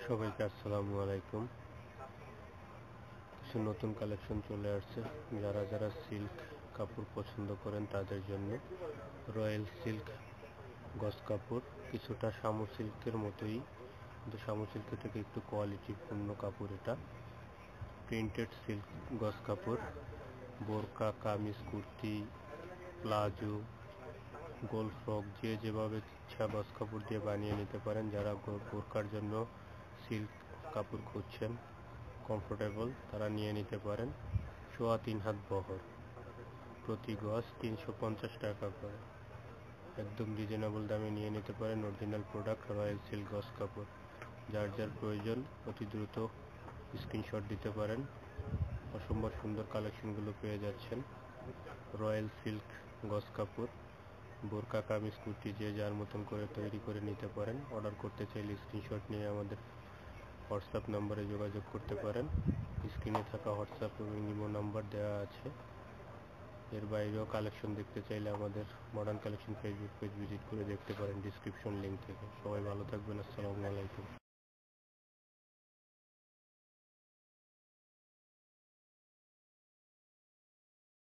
সবাইকে আসসালামু আলাইকুম। কিছু নতুন কালেকশন চলে আসছে, যারা যারা সিল্ক কাপড় পছন্দ করেন তাদের জন্য। রয়্যাল সিল্ক গজ কাপড়, কিছুটা শামু সিল্কের মতোই, কিন্তু শামু সিল্কের থেকে একটু কোয়ালিটিপূর্ণ কাপড় এটা। প্রিন্টেড সিল্ক গজ কাপড়, বোরকা, কামিজ, কুর্তি, প্লাজো, গোল ফ্রক, যে যেভাবে ইচ্ছা গজ কাপড় দিয়ে বানিয়ে নিতে পারেন। যারা বোরকার জন্য সিল্ক কাপড় খুঁজছেন কমফোর্টেবল, তারা নিয়ে নিতে পারেন। 3.25 হাত বহর, প্রতি গজ 350 টাকা করে, একদম রিজনেবল দামে নিয়ে নিতে পারেন। অরিজিনাল প্রোডাক্ট রয়্যাল সিল্ক গজ কাপড়। যার যার প্রয়োজন অতি দ্রুত স্ক্রিনশট দিতে পারেন। অসম্ভব সুন্দর কালেকশনগুলো পেয়ে যাচ্ছেন। রয়্যাল সিল্ক গজ কাপড়, বোরকা, কামিজ, কুর্তি যে যার মতন করে তৈরি করে নিতে পারেন। অর্ডার করতে চাইলে স্ক্রিনশট নিয়ে আমাদের হোয়াটসঅ্যাপ নাম্বারে যোগাযোগ করতে পারেন। স্ক্রিনে থাকা হোয়াটসঅ্যাপ এবং ইমো নাম্বার দেওয়া আছে। এর বাইরেও কালেকশন দেখতে চাইলে আমাদের modern collection Facebook page visit করে দেখতে পারেন ডিসক্রিপশন লিঙ্ক থেকে। সবাই ভালো থাকবেন। আসসালামু আলাইকুম।